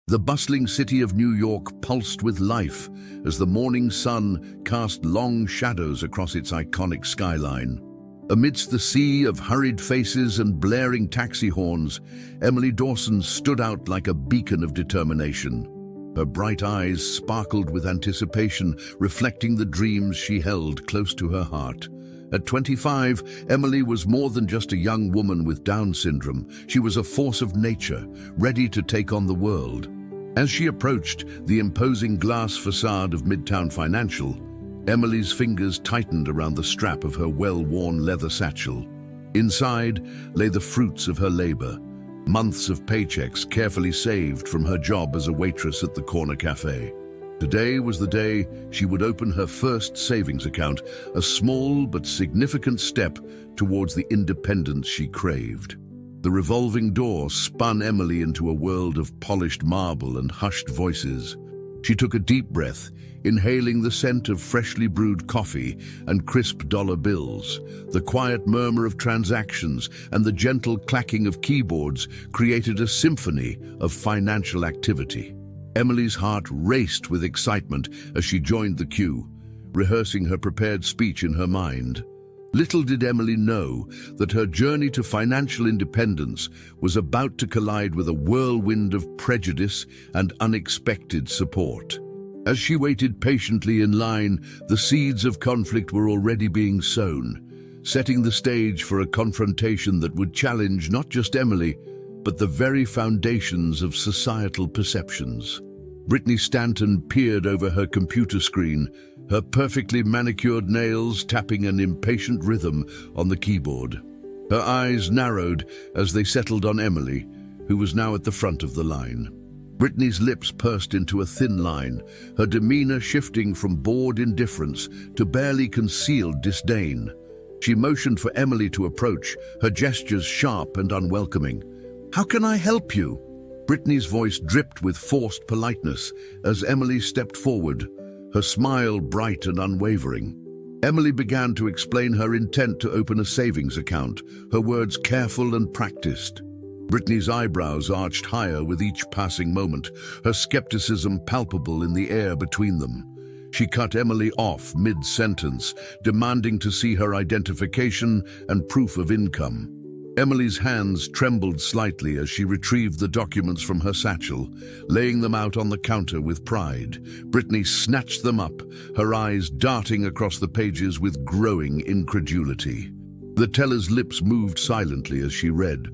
The bustling city of New York pulsed with life as the morning sun cast long shadows across its iconic skyline. Amidst the sea of hurried faces and blaring taxi horns, Emily Dawson stood out like a beacon of determination. Her bright eyes sparkled with anticipation, reflecting the dreams she held close to her heart. At 25, Emily was more than just a young woman with Down syndrome. She was a force of nature, ready to take on the world. As she approached the imposing glass facade of Midtown Financial, Emily's fingers tightened around the strap of her well-worn leather satchel. Inside lay the fruits of her labor, months of paychecks carefully saved from her job as a waitress at the corner cafe. Today was the day she would open her first savings account, a small but significant step towards the independence she craved. The revolving door spun Emily into a world of polished marble and hushed voices. She took a deep breath, inhaling the scent of freshly brewed coffee and crisp dollar bills. The quiet murmur of transactions and the gentle clacking of keyboards created a symphony of financial activity. Emily's heart raced with excitement as she joined the queue, rehearsing her prepared speech in her mind. Little did Emily know that her journey to financial independence was about to collide with a whirlwind of prejudice and unexpected support. As she waited patiently in line, the seeds of conflict were already being sown, setting the stage for a confrontation that would challenge not just Emily, but the very foundations of societal perceptions. Brittany Stanton peered over her computer screen, her perfectly manicured nails tapping an impatient rhythm on the keyboard. Her eyes narrowed as they settled on Emily, who was now at the front of the line. Brittany's lips pursed into a thin line, her demeanor shifting from bored indifference to barely concealed disdain. She motioned for Emily to approach, her gestures sharp and unwelcoming. "How can I help you?" Brittany's voice dripped with forced politeness as Emily stepped forward, her smile bright and unwavering. Emily began to explain her intent to open a savings account, her words careful and practiced. Brittany's eyebrows arched higher with each passing moment, her skepticism palpable in the air between them. She cut Emily off mid-sentence, demanding to see her identification and proof of income. Emily's hands trembled slightly as she retrieved the documents from her satchel, laying them out on the counter with pride. Brittany snatched them up, her eyes darting across the pages with growing incredulity. The teller's lips moved silently as she read,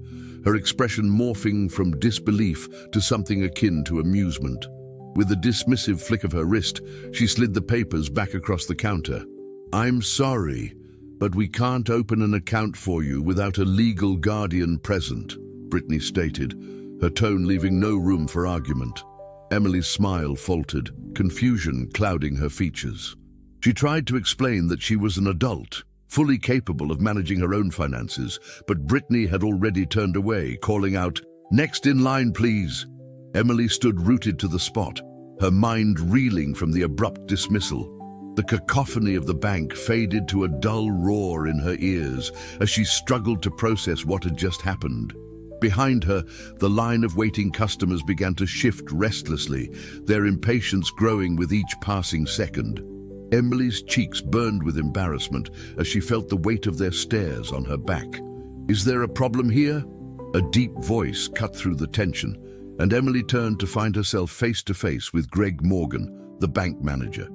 her expression morphing from disbelief to something akin to amusement. With a dismissive flick of her wrist, she slid the papers back across the counter. "I'm sorry, but we can't open an account for you without a legal guardian present," Brittany stated, her tone leaving no room for argument. Emily's smile faltered, confusion clouding her features. She tried to explain that she was an adult, fully capable of managing her own finances, but Brittany had already turned away, calling out, "Next in line, please." Emily stood rooted to the spot, her mind reeling from the abrupt dismissal. The cacophony of the bank faded to a dull roar in her ears as she struggled to process what had just happened. Behind her, the line of waiting customers began to shift restlessly, their impatience growing with each passing second. Emily's cheeks burned with embarrassment as she felt the weight of their stares on her back. "Is there a problem here?" A deep voice cut through the tension, and Emily turned to find herself face to face with Greg Morgan, the bank manager.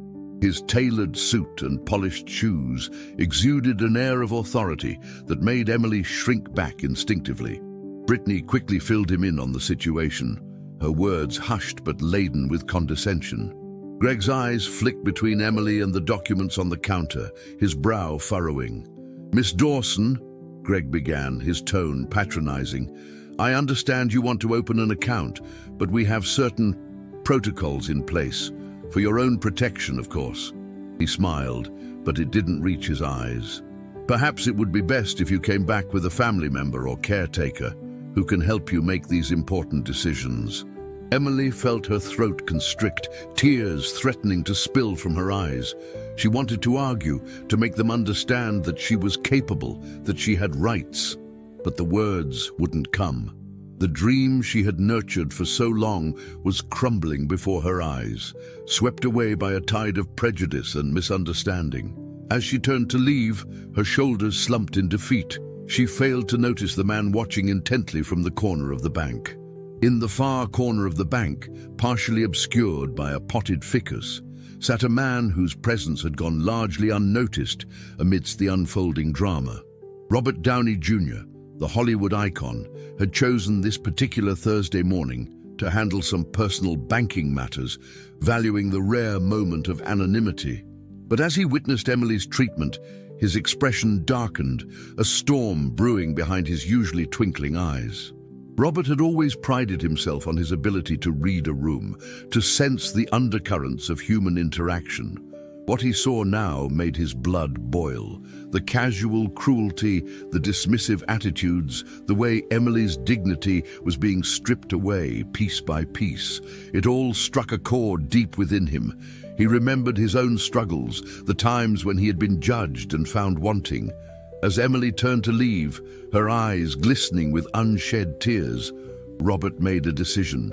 His tailored suit and polished shoes exuded an air of authority that made Emily shrink back instinctively. Brittany quickly filled him in on the situation, her words hushed but laden with condescension. Greg's eyes flicked between Emily and the documents on the counter, his brow furrowing. "Miss Dawson," Greg began, his tone patronizing, "I understand you want to open an account, but we have certain protocols in place. For your own protection, of course." He smiled, but it didn't reach his eyes. "Perhaps it would be best if you came back with a family member or caretaker who can help you make these important decisions." Emily felt her throat constrict, tears threatening to spill from her eyes. She wanted to argue, to make them understand that she was capable, that she had rights. But the words wouldn't come. The dream she had nurtured for so long was crumbling before her eyes, swept away by a tide of prejudice and misunderstanding. As she turned to leave, her shoulders slumped in defeat. She failed to notice the man watching intently from the corner of the bank. In the far corner of the bank, partially obscured by a potted ficus, sat a man whose presence had gone largely unnoticed amidst the unfolding drama. Robert Downey Jr., the Hollywood icon, had chosen this particular Thursday morning to handle some personal banking matters, valuing the rare moment of anonymity. But as he witnessed Emily's treatment, his expression darkened, a storm brewing behind his usually twinkling eyes. Robert had always prided himself on his ability to read a room, to sense the undercurrents of human interaction. What he saw now made his blood boil. The casual cruelty, the dismissive attitudes, the way Emily's dignity was being stripped away piece by piece. It all struck a chord deep within him. He remembered his own struggles, the times when he had been judged and found wanting. As Emily turned to leave, her eyes glistening with unshed tears, Robert made a decision.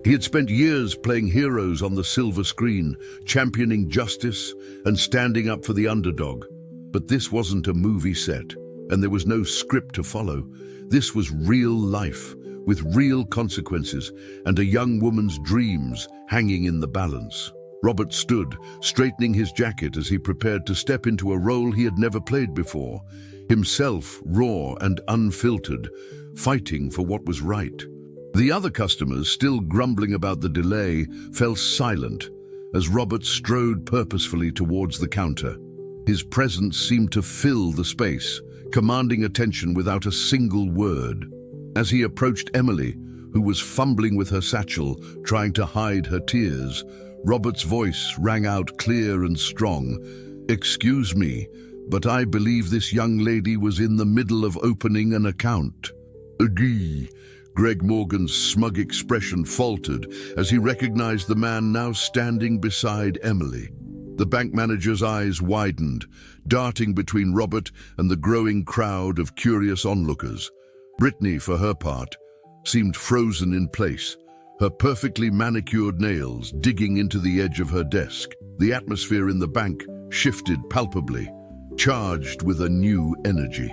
He had spent years playing heroes on the silver screen, championing justice and standing up for the underdog. But this wasn't a movie set, and there was no script to follow. This was real life, with real consequences, and a young woman's dreams hanging in the balance. Robert stood, straightening his jacket as he prepared to step into a role he had never played before, himself raw and unfiltered, fighting for what was right. The other customers, still grumbling about the delay, fell silent as Robert strode purposefully towards the counter. His presence seemed to fill the space, commanding attention without a single word. As he approached Emily, who was fumbling with her satchel, trying to hide her tears, Robert's voice rang out clear and strong. "Excuse me, but I believe this young lady was in the middle of opening an account." "Agreed." Greg Morgan's smug expression faltered as he recognized the man now standing beside Emily. The bank manager's eyes widened, darting between Robert and the growing crowd of curious onlookers. Brittany, for her part, seemed frozen in place, her perfectly manicured nails digging into the edge of her desk. The atmosphere in the bank shifted palpably, charged with a new energy.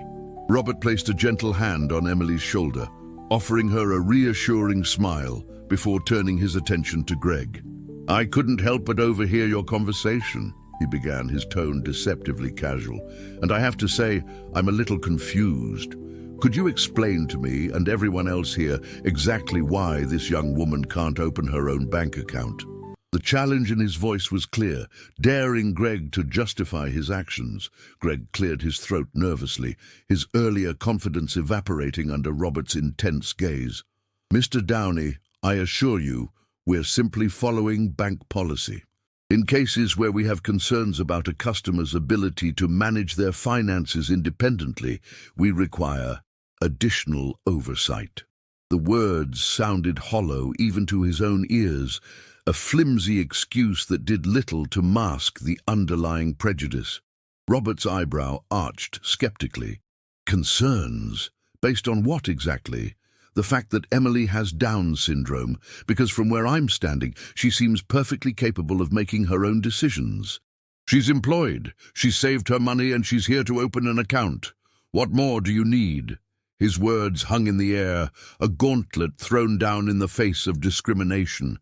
Robert placed a gentle hand on Emily's shoulder, offering her a reassuring smile before turning his attention to Greg. "I couldn't help but overhear your conversation," he began, his tone deceptively casual. "And I have to say, I'm a little confused. Could you explain to me and everyone else here exactly why this young woman can't open her own bank account?" The challenge in his voice was clear, daring Greg to justify his actions. Greg cleared his throat nervously, his earlier confidence evaporating under Robert's intense gaze. "Mr. Downey, I assure you, we're simply following bank policy. In cases where we have concerns about a customer's ability to manage their finances independently, we require additional oversight." The words sounded hollow even to his own ears, a flimsy excuse that did little to mask the underlying prejudice. Robert's eyebrow arched skeptically. Concerns? Based on what exactly? The fact that Emily has Down syndrome, because from where I'm standing, she seems perfectly capable of making her own decisions. She's employed, she's saved her money, and she's here to open an account. What more do you need? His words hung in the air, a gauntlet thrown down in the face of discrimination.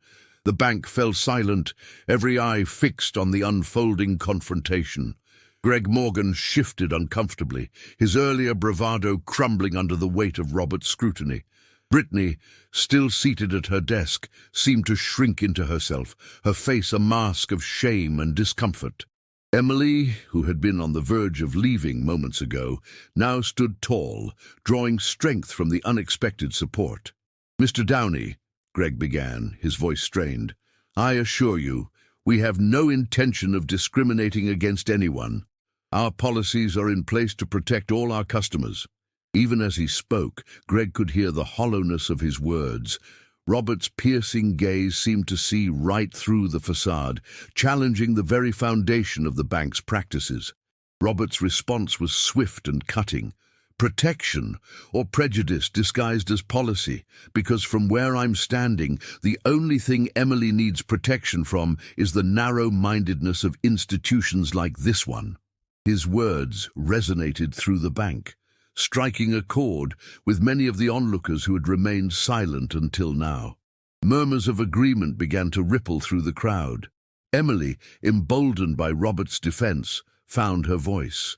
The bank fell silent, every eye fixed on the unfolding confrontation. Greg Morgan shifted uncomfortably, his earlier bravado crumbling under the weight of Robert's scrutiny. Brittany, still seated at her desk, seemed to shrink into herself, her face a mask of shame and discomfort. Emily, who had been on the verge of leaving moments ago, now stood tall, drawing strength from the unexpected support. "Mr. Downey," Greg began, his voice strained, "I assure you, we have no intention of discriminating against anyone. Our policies are in place to protect all our customers." Even as he spoke, Greg could hear the hollowness of his words. Robert's piercing gaze seemed to see right through the facade, challenging the very foundation of the bank's practices. Robert's response was swift and cutting. Protection, or prejudice disguised as policy, because from where I'm standing, the only thing Emily needs protection from is the narrow-mindedness of institutions like this one. His words resonated through the bank, striking a chord with many of the onlookers who had remained silent until now. Murmurs of agreement began to ripple through the crowd. Emily, emboldened by Robert's defense, found her voice.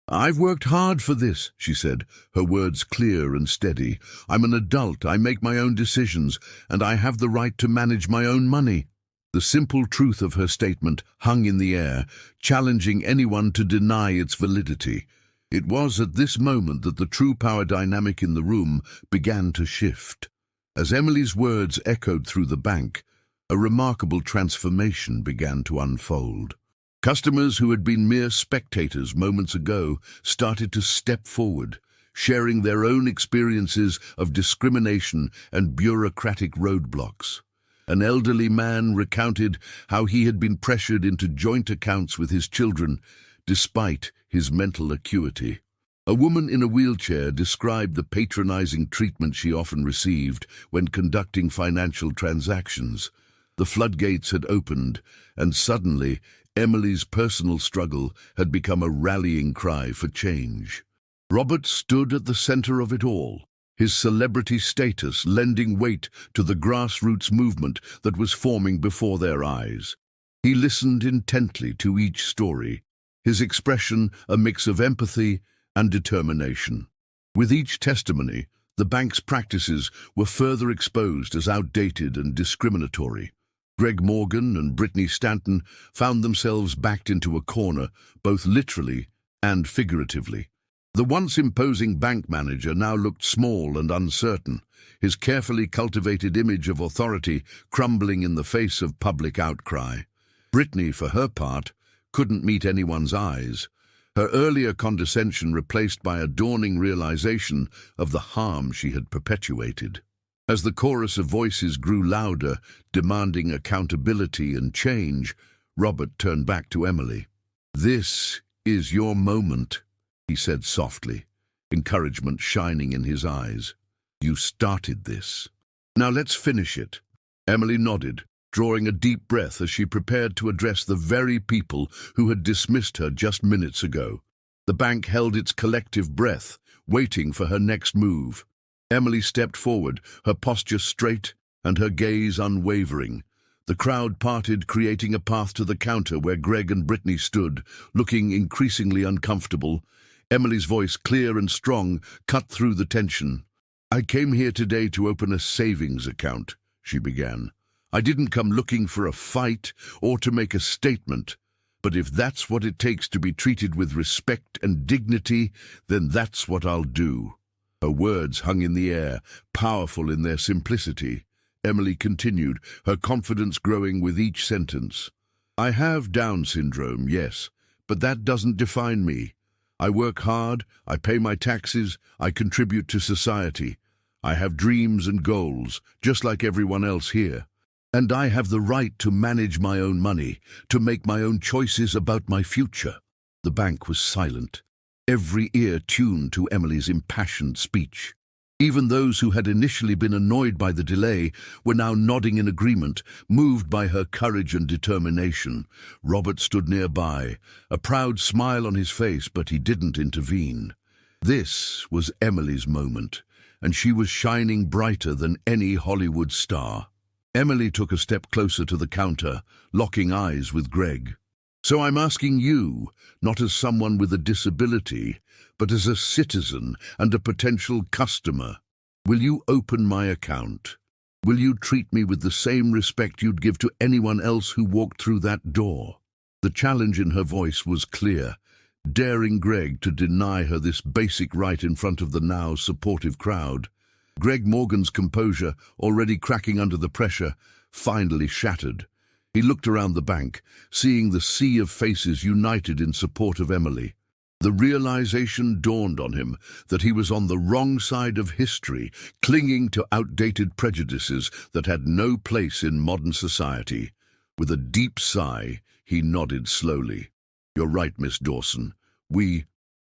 "I've worked hard for this," she said, her words clear and steady. "I'm an adult, I make my own decisions, and I have the right to manage my own money." The simple truth of her statement hung in the air, challenging anyone to deny its validity. It was at this moment that the true power dynamic in the room began to shift. As Emily's words echoed through the bank, a remarkable transformation began to unfold. Customers who had been mere spectators moments ago started to step forward, sharing their own experiences of discrimination and bureaucratic roadblocks. An elderly man recounted how he had been pressured into joint accounts with his children, despite his mental acuity. A woman in a wheelchair described the patronizing treatment she often received when conducting financial transactions. The floodgates had opened, and suddenly Emily's personal struggle had become a rallying cry for change. Robert stood at the center of it all, his celebrity status lending weight to the grassroots movement that was forming before their eyes. He listened intently to each story, his expression a mix of empathy and determination. With each testimony, the bank's practices were further exposed as outdated and discriminatory. Greg Morgan and Brittany Stanton found themselves backed into a corner, both literally and figuratively. The once imposing bank manager now looked small and uncertain, his carefully cultivated image of authority crumbling in the face of public outcry. Brittany, for her part, couldn't meet anyone's eyes, her earlier condescension replaced by a dawning realization of the harm she had perpetuated. As the chorus of voices grew louder, demanding accountability and change, Robert turned back to Emily. "This is your moment," he said softly, encouragement shining in his eyes. "You started this. Now let's finish it." Emily nodded, drawing a deep breath as she prepared to address the very people who had dismissed her just minutes ago. The bank held its collective breath, waiting for her next move. Emily stepped forward, her posture straight and her gaze unwavering. The crowd parted, creating a path to the counter where Greg and Brittany stood, looking increasingly uncomfortable. Emily's voice, clear and strong, cut through the tension. "I came here today to open a savings account," she began. "I didn't come looking for a fight or to make a statement, but if that's what it takes to be treated with respect and dignity, then that's what I'll do." Her words hung in the air, powerful in their simplicity. Emily continued, her confidence growing with each sentence. "I have Down syndrome, yes, but that doesn't define me. I work hard, I pay my taxes, I contribute to society. I have dreams and goals, just like everyone else here. And I have the right to manage my own money, to make my own choices about my future." The bank was silent, every ear tuned to Emily's impassioned speech. Even those who had initially been annoyed by the delay were now nodding in agreement, moved by her courage and determination. Robert stood nearby, a proud smile on his face, but he didn't intervene. This was Emily's moment, and she was shining brighter than any Hollywood star. Emily took a step closer to the counter, locking eyes with Greg. "So I'm asking you, not as someone with a disability, but as a citizen and a potential customer, will you open my account? Will you treat me with the same respect you'd give to anyone else who walked through that door?" The challenge in her voice was clear, daring Greg to deny her this basic right in front of the now supportive crowd. Greg Morgan's composure, already cracking under the pressure, finally shattered. He looked around the bank, seeing the sea of faces united in support of Emily. The realization dawned on him that he was on the wrong side of history, clinging to outdated prejudices that had no place in modern society. With a deep sigh, he nodded slowly. "You're right, Miss Dawson.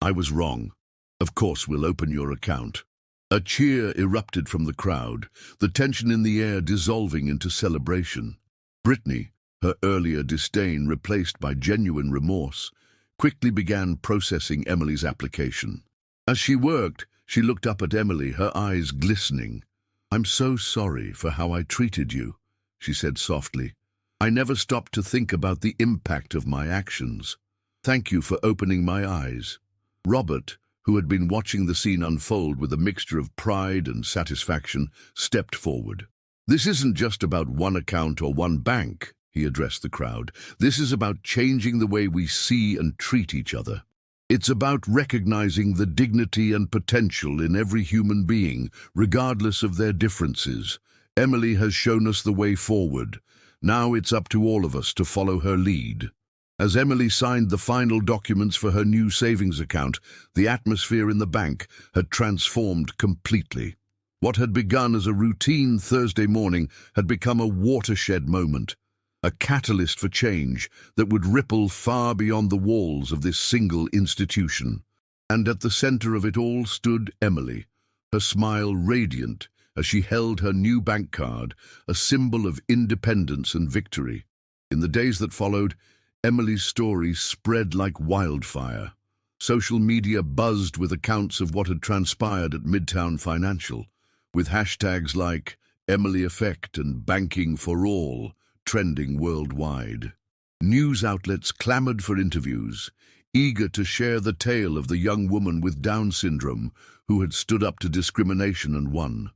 I was wrong. Of course, we'll open your account." A cheer erupted from the crowd, the tension in the air dissolving into celebration. Brittany, her earlier disdain replaced by genuine remorse, quickly began processing Emily's application. As she worked, she looked up at Emily, her eyes glistening. "I'm so sorry for how I treated you," she said softly. "I never stopped to think about the impact of my actions. Thank you for opening my eyes." Robert, who had been watching the scene unfold with a mixture of pride and satisfaction, stepped forward. "This isn't just about one account or one bank," he addressed the crowd. "This is about changing the way we see and treat each other. It's about recognizing the dignity and potential in every human being, regardless of their differences. Emily has shown us the way forward. Now it's up to all of us to follow her lead." As Emily signed the final documents for her new savings account, the atmosphere in the bank had transformed completely. What had begun as a routine Thursday morning had become a watershed moment, a catalyst for change that would ripple far beyond the walls of this single institution. And at the center of it all stood Emily, her smile radiant as she held her new bank card, a symbol of independence and victory. In the days that followed, Emily's story spread like wildfire. Social media buzzed with accounts of what had transpired at Midtown Financial, with hashtags like Emily Effect and Banking for All trending worldwide. News outlets clamored for interviews, eager to share the tale of the young woman with Down syndrome who had stood up to discrimination and won.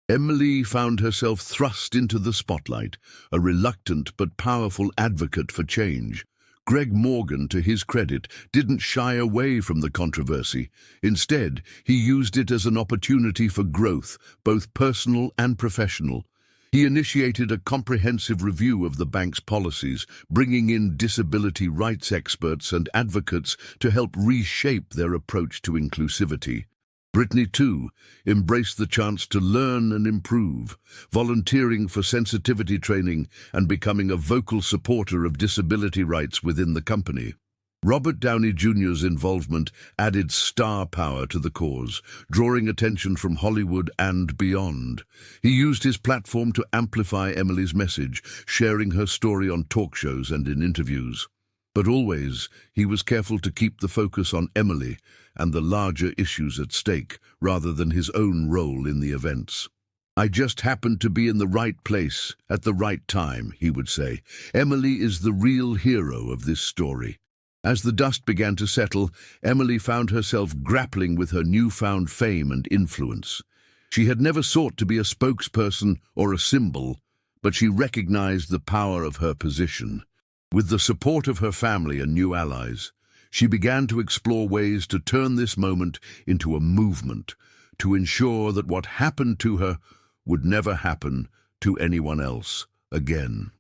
Emily found herself thrust into the spotlight, a reluctant but powerful advocate for change. Greg Morgan, to his credit, didn't shy away from the controversy. Instead, he used it as an opportunity for growth, both personal and professional. He initiated a comprehensive review of the bank's policies, bringing in disability rights experts and advocates to help reshape their approach to inclusivity. Brittany, too, embraced the chance to learn and improve, volunteering for sensitivity training and becoming a vocal supporter of disability rights within the company. Robert Downey Jr.'s involvement added star power to the cause, drawing attention from Hollywood and beyond. He used his platform to amplify Emily's message, sharing her story on talk shows and in interviews. But always, he was careful to keep the focus on Emily and the larger issues at stake, rather than his own role in the events. "I just happened to be in the right place at the right time," he would say. "Emily is the real hero of this story." As the dust began to settle, Emily found herself grappling with her newfound fame and influence. She had never sought to be a spokesperson or a symbol, but she recognized the power of her position. With the support of her family and new allies, she began to explore ways to turn this moment into a movement, to ensure that what happened to her would never happen to anyone else again.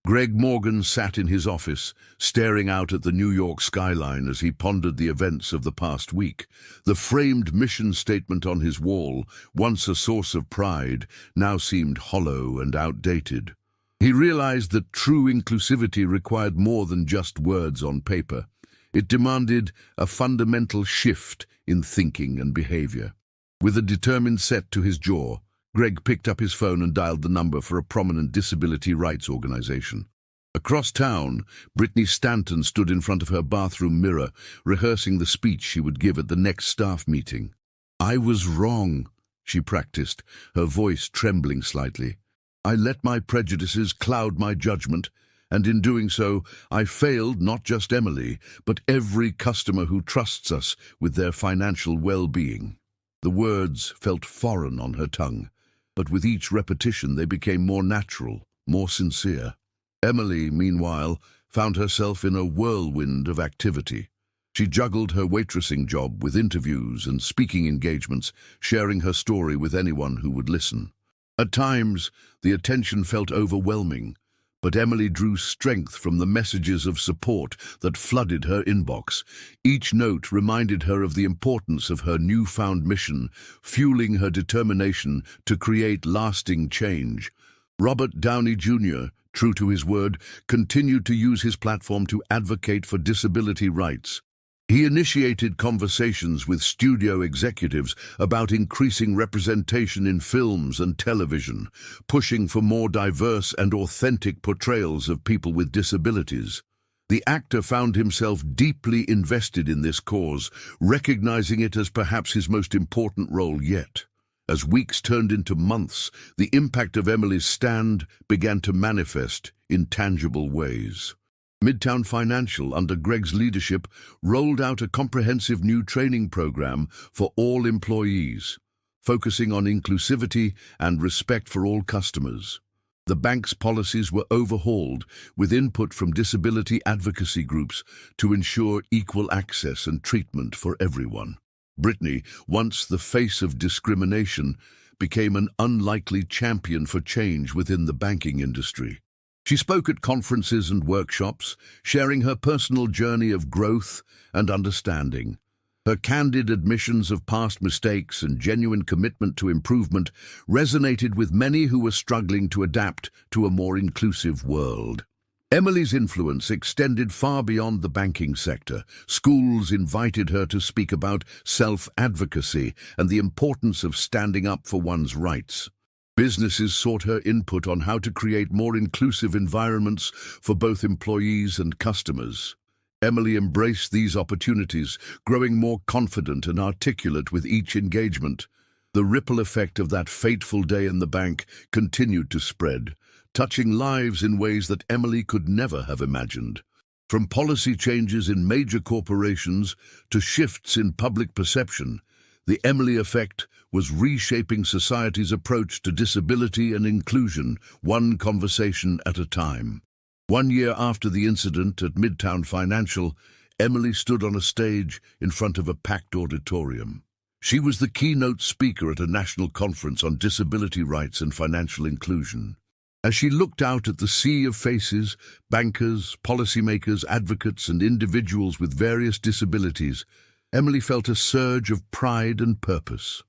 Greg Morgan sat in his office, staring out at the New York skyline as he pondered the events of the past week. The framed mission statement on his wall, once a source of pride, now seemed hollow and outdated. He realized that true inclusivity required more than just words on paper. It demanded a fundamental shift in thinking and behavior. With a determined set to his jaw, Greg picked up his phone and dialed the number for a prominent disability rights organization. Across town, Brittany Stanton stood in front of her bathroom mirror, rehearsing the speech she would give at the next staff meeting. "I was wrong," she practiced, her voice trembling slightly. "I let my prejudices cloud my judgment, and in doing so, I failed not just Emily, but every customer who trusts us with their financial well-being." The words felt foreign on her tongue, but with each repetition they became more natural, more sincere. Emily, meanwhile, found herself in a whirlwind of activity. She juggled her waitressing job with interviews and speaking engagements, sharing her story with anyone who would listen. At times, the attention felt overwhelming, but Emily drew strength from the messages of support that flooded her inbox. Each note reminded her of the importance of her newfound mission, fueling her determination to create lasting change. Robert Downey Jr., true to his word, continued to use his platform to advocate for disability rights. He initiated conversations with studio executives about increasing representation in films and television, pushing for more diverse and authentic portrayals of people with disabilities. The actor found himself deeply invested in this cause, recognizing it as perhaps his most important role yet. As weeks turned into months, the impact of Emily's stand began to manifest in tangible ways. Midtown Financial, under Greg's leadership, rolled out a comprehensive new training program for all employees, focusing on inclusivity and respect for all customers. The bank's policies were overhauled with input from disability advocacy groups to ensure equal access and treatment for everyone. Brittany, once the face of discrimination, became an unlikely champion for change within the banking industry. She spoke at conferences and workshops, sharing her personal journey of growth and understanding. Her candid admissions of past mistakes and genuine commitment to improvement resonated with many who were struggling to adapt to a more inclusive world. Emily's influence extended far beyond the banking sector. Schools invited her to speak about self-advocacy and the importance of standing up for one's rights. Businesses sought her input on how to create more inclusive environments for both employees and customers. Emily embraced these opportunities, growing more confident and articulate with each engagement. The ripple effect of that fateful day in the bank continued to spread, touching lives in ways that Emily could never have imagined. From policy changes in major corporations to shifts in public perception, the Emily effect was reshaping society's approach to disability and inclusion, one conversation at a time. 1 year after the incident at Midtown Financial, Emily stood on a stage in front of a packed auditorium. She was the keynote speaker at a national conference on disability rights and financial inclusion. As she looked out at the sea of faces, bankers, policymakers, advocates, and individuals with various disabilities, Emily felt a surge of pride and purpose.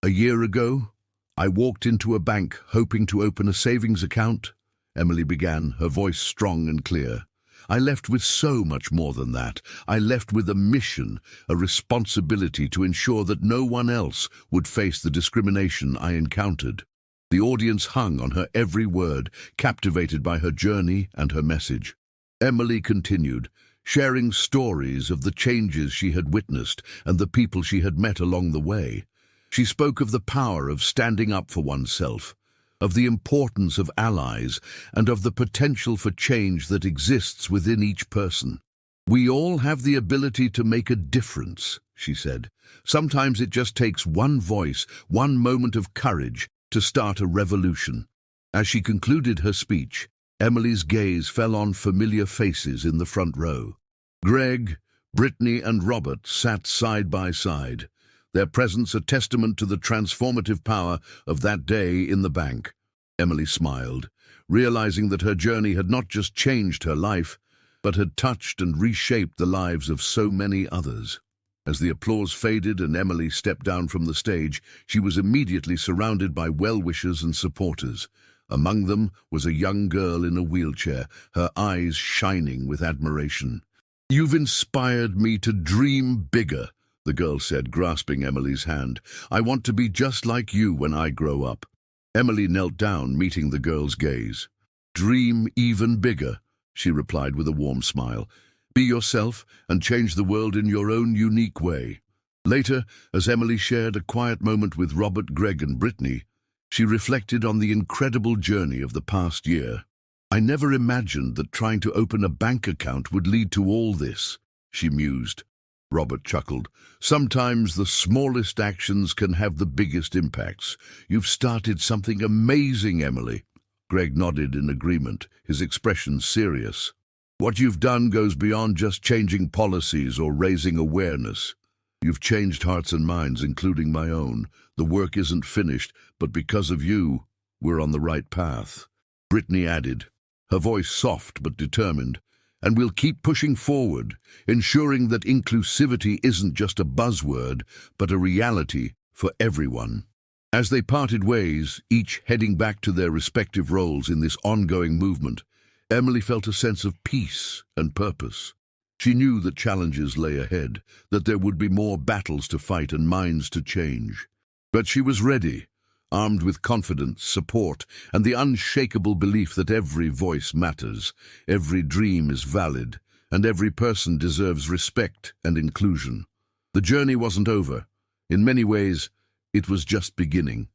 "A year ago, I walked into a bank hoping to open a savings account," Emily began, her voice strong and clear. "I left with so much more than that. I left with a mission, a responsibility to ensure that no one else would face the discrimination I encountered." The audience hung on her every word, captivated by her journey and her message. Emily continued, sharing stories of the changes she had witnessed and the people she had met along the way. She spoke of the power of standing up for oneself, of the importance of allies, and of the potential for change that exists within each person. "We all have the ability to make a difference," she said. "Sometimes it just takes one voice, one moment of courage to start a revolution." As she concluded her speech, Emily's gaze fell on familiar faces in the front row. Greg, Brittany, and Robert sat side by side, their presence a testament to the transformative power of that day in the bank. Emily smiled, realizing that her journey had not just changed her life, but had touched and reshaped the lives of so many others. As the applause faded and Emily stepped down from the stage, she was immediately surrounded by well-wishers and supporters. Among them was a young girl in a wheelchair, her eyes shining with admiration. "You've inspired me to dream bigger," the girl said, grasping Emily's hand. "I want to be just like you when I grow up." Emily knelt down, meeting the girl's gaze. "Dream even bigger," she replied with a warm smile. "Be yourself and change the world in your own unique way." Later, as Emily shared a quiet moment with Robert, Greg, and Brittany, she reflected on the incredible journey of the past year. "I never imagined that trying to open a bank account would lead to all this," she mused. Robert chuckled. "Sometimes the smallest actions can have the biggest impacts. You've started something amazing, Emily." Greg nodded in agreement, his expression serious. "What you've done goes beyond just changing policies or raising awareness. You've changed hearts and minds, including my own. The work isn't finished, but because of you, we're on the right path." Brittany added, her voice soft but determined, "And we'll keep pushing forward, ensuring that inclusivity isn't just a buzzword, but a reality for everyone." As they parted ways, each heading back to their respective roles in this ongoing movement, Emily felt a sense of peace and purpose. She knew that challenges lay ahead, that there would be more battles to fight and minds to change. But she was ready, armed with confidence, support, and the unshakable belief that every voice matters, every dream is valid, and every person deserves respect and inclusion. The journey wasn't over. In many ways, it was just beginning.